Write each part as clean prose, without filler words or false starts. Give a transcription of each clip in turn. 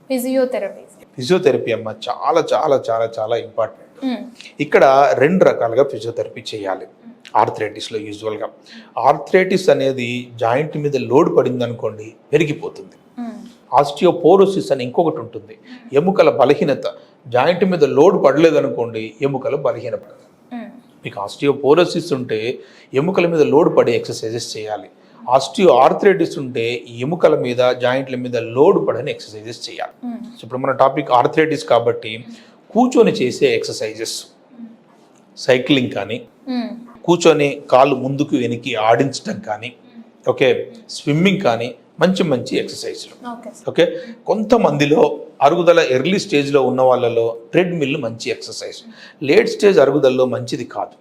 Physiotherapy అమ్మ చాలా చాలా చాలా చాలా ఇంపార్టెంట్. ఇక్కడ 2 రకాలుగా ఫిజియోథెరపీ చేయాలి ఆర్థరైటిస్లో. యూజువల్గా ఆర్థరైటిస్ అనేది జాయింట్ మీద లోడ్ పడింది అనుకోండి పెరిగిపోతుంది. ఆస్టియోపోరోసిస్ అని ఇంకొకటి ఉంటుంది, ఎముకల బలహీనత. జాయింట్ మీద లోడ్ పడలేదు అనుకోండి ఎముకలు బలహీనపడతాయి. మీకు ఆస్టియోపోరోసిస్ ఉంటే ఎముకల మీద లోడ్ పడే ఎక్సర్సైజెస్ చేయాలి. ఆర్థరైటిస్ ఉంటే ఎముకల మీద జాయింట్ల మీద లోడ్ పడని ఎక్సర్సైజెస్ చేయాలి. సో ఇప్పుడు మన టాపిక్ ఆర్థరైటిస్ కాబట్టి కూర్చొని చేసే ఎక్సర్సైజెస్, సైక్లింగ్ కానీ, కూర్చొని కాళ్ళు ముందుకు వెనక్కి ఆడించడం కానీ, ఓకే, స్విమ్మింగ్ కానీ మంచి మంచి ఎక్సర్సైజ్లు. ఓకే, కొంతమందిలో అరుగుదల ఎర్లీ స్టేజ్లో ఉన్న వాళ్ళలో ట్రెడ్మిల్ మంచి ఎక్సర్సైజ్. లేట్ స్టేజ్ అరుగుదలలో మంచిది కాదు.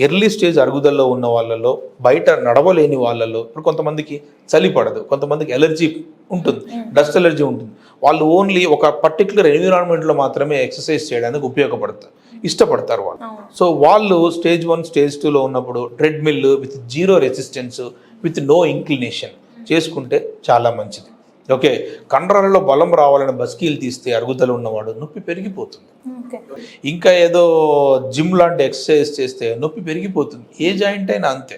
ఎర్లీ స్టేజ్ అరుగుదలలో ఉన్న వాళ్ళలో, బయట నడవలేని వాళ్ళలో, ఇప్పుడు కొంతమందికి చలి పడదు, కొంతమందికి ఎలర్జీ ఉంటుంది, డస్ట్ ఎలర్జీ ఉంటుంది. వాళ్ళు ఓన్లీ ఒక పర్టికులర్ ఎన్విరాన్మెంట్లో మాత్రమే ఎక్సర్సైజ్ చేయడానికి ఇష్టపడతారు వాళ్ళు. సో వాళ్ళు స్టేజ్ 1 స్టేజ్ 2లో ఉన్నప్పుడు treadmill with 0 resistance with no inclination చేసుకుంటే చాలా మంచిది. ఓకే, కండరాలలో బలం రావాలని బస్కీలు తీస్తే అరుగుదల ఉన్నవాడు నొప్పి పెరిగిపోతుంది. ఇంకా ఏదో జిమ్ లాంటి ఎక్సర్సైజ్ చేస్తే నొప్పి పెరిగిపోతుంది. ఏ జాయింట్ అయినా అంతే.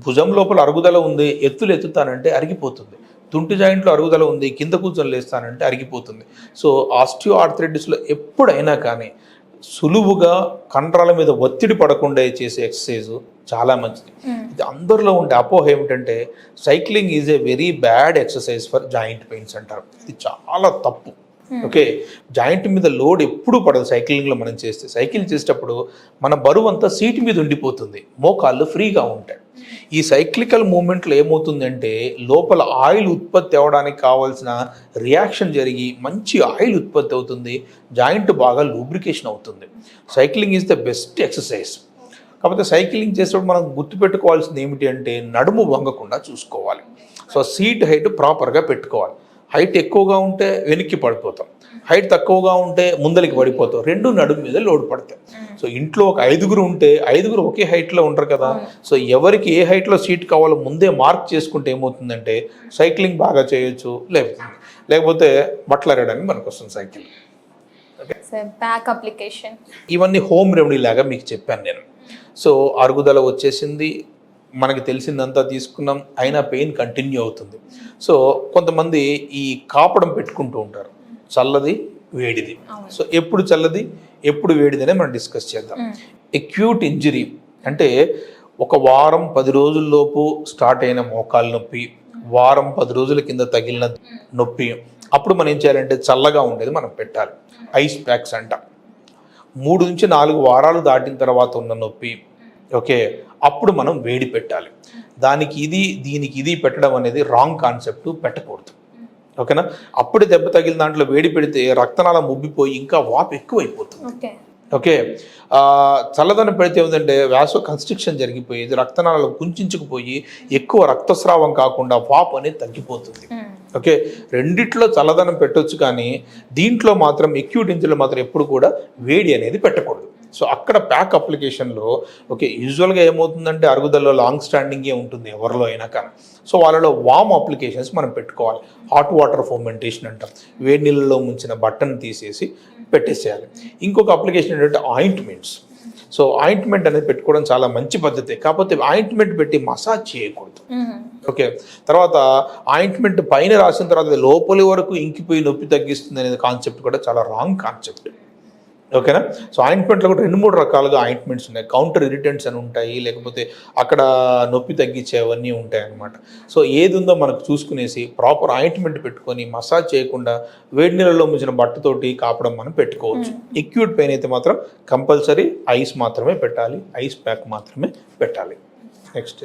భుజం లోపల అరుగుదల ఉంది, ఎత్తుతానంటే అరిగిపోతుంది. తుంటి జాయింట్లో అరుగుదల ఉంది, కింద కూర్చొని లేస్తానంటే అరిగిపోతుంది. సో ఆర్థరైటిస్లో ఎప్పుడైనా కానీ సులువుగా కండరాల మీద ఒత్తిడి పడకుండా చేసే ఎక్సర్సైజ్ చాలా మంచిది. ఇది అందరిలో ఉండే అపోహ ఏమిటంటే cycling is a very bad exercise for joint pains అంటారు. ఇది చాలా తప్పు. ఓకే, జాయింట్ మీద లోడ్ ఎప్పుడు పడదు సైక్లింగ్లో. మనం సైకిల్ చేసేటప్పుడు మన బరువు అంతా సీట్ మీద ఉండిపోతుంది, మోకాళ్ళు ఫ్రీగా ఉంటాయి. ఈ సైక్లికల్ మూమెంట్లో ఏమవుతుందంటే లోపల ఆయిల్ ఉత్పత్తి అవ్వడానికి కావాల్సిన రియాక్షన్ జరిగి మంచి ఆయిల్ ఉత్పత్తి అవుతుంది, జాయింట్ బాగా లూబ్రికేషన్ అవుతుంది. Cycling is the best exercise. కాకపోతే సైక్లింగ్ చేసేటప్పుడు మనం గుర్తుపెట్టుకోవాల్సింది ఏమిటి అంటే నడుము వంగకుండా చూసుకోవాలి. సో సీట్ హైట్ ప్రాపర్గా పెట్టుకోవాలి. హైట్ ఎక్కువగా ఉంటే వెనక్కి పడిపోతాం, హైట్ తక్కువగా ఉంటే ముందరికి పడిపోతాం. 2 నడుము మీద లోడ్ పడతాయి. సో ఇంట్లో ఒక 5 ఉంటే 5 ఒకే హైట్లో ఉంటారు కదా. సో ఎవరికి ఏ హైట్లో సీట్ కావాలో ముందే మార్క్ చేసుకుంటే ఏమవుతుందంటే సైక్లింగ్ బాగా చేయొచ్చు, లేకపోతే బట్టలరేయడానికి మనకు వస్తుంది సైకిల్. బ్యాక్ అప్లికేషన్ ఇవన్నీ హోమ్ రెమెడీ లాగా మీకు చెప్పాను నేను. సో అరుగుదల వచ్చేసింది, మనకి తెలిసిందంతా తీసుకున్నాం, అయినా పెయిన్ కంటిన్యూ అవుతుంది. సో కొంతమంది ఈ కాపడం పెట్టుకుంటూ ఉంటారు, చల్లది వేడిది. సో ఎప్పుడు చల్లది ఎప్పుడు వేడిది అనే మనం డిస్కస్ చేద్దాం. అక్యూట్ ఇంజరీ అంటే ఒక వారం 10 రోజుల్లోపు స్టార్ట్ అయిన మోకాలు నొప్పి, వారం 10 రోజుల కింద తగిలిన నొప్పి, అప్పుడు మనం ఏం చేయాలంటే చల్లగా ఉండేది మనం పెట్టాలి. ఐస్ ప్యాక్స్ అంట. 3 నుంచి 4 వారాలు దాటిన తర్వాత ఉన్న నొప్పి, ఓకే, అప్పుడు మనం వేడి పెట్టాలి. దీనికి ఇది పెట్టడం అనేది రాంగ్ కాన్సెప్ట్, పెట్టకూడదు. ఓకేనా, అప్పుడు దెబ్బ తగిలిన దాంట్లో వేడి పెడితే రక్తనాళం ఉబ్బిపోయి ఇంకా వాపు ఎక్కువైపోతుంది. ఓకే, చల్లదనం పెడితే ఏమిటంటే వ్యాసో కన్స్ట్రిక్షన్ జరిగిపోయేది, రక్తనాళాలు కుంచుకుపోయి ఎక్కువ రక్తస్రావం కాకుండా వాపు అనేది తగ్గిపోతుంది. ఓకే, రెండిట్లో చల్లదనం పెట్టొచ్చు, కానీ దీంట్లో మాత్రం అక్యూట్ ఇంజరీలో మాత్రం ఎప్పుడు కూడా వేడి అనేది పెట్టకూడదు. సో అక్కడ ప్యాక్ అప్లికేషన్లో ఓకే, యూజువల్గా ఏమవుతుందంటే అరుగుదలలో లాంగ్ స్టాండింగే ఉంటుంది ఎవరిలో అయినా కానీ. సో వాళ్ళలో వామ్ అప్లికేషన్స్ మనం పెట్టుకోవాలి. హాట్ వాటర్ ఫోమెంటేషన్ అంటాం, వేడి నీళ్ళలో ముంచిన బట్టను తీసేసి పెట్టేసేయాలి. ఇంకొక అప్లికేషన్ ఏంటంటే ఆయింట్మెంట్స్. సో ఆయింట్మెంట్ అనేది పెట్టుకోవడం చాలా మంచి పద్ధతి, కాకపోతే ఆయింట్మెంట్ పెట్టి మసాజ్ చేయకూడదు. ఓకే, తర్వాత ఆయింట్మెంట్ పైన రాసిన తర్వాత లోపలి వరకు ఇంకిపోయి నొప్పి తగ్గిస్తుంది అనేది కాన్సెప్ట్ కూడా చాలా రాంగ్ కాన్సెప్ట్. ఓకేనా, సో ఆయింట్మెంట్లో కూడా 2-3 రకాలుగా ఆయింట్మెంట్స్ ఉన్నాయి. కౌంటర్ ఇరిటెంట్స్ అని ఉంటాయి, లేకపోతే అక్కడ నొప్పి తగ్గించేవన్నీ ఉంటాయి అన్నమాట. సో ఏది ఉందో మనకు చూసుకునేసి ప్రాపర్ ఆయింట్మెంట్ పెట్టుకొని మసాజ్ చేయకుండా వేడి నీళ్ళలో ముంచిన బట్టతోటి కాపడం మనం పెట్టుకోవచ్చు. అక్యూట్ పెయిన్ అయితే మాత్రం కంపల్సరీ ఐస్ మాత్రమే పెట్టాలి, ఐస్ ప్యాక్ మాత్రమే పెట్టాలి. నెక్స్ట్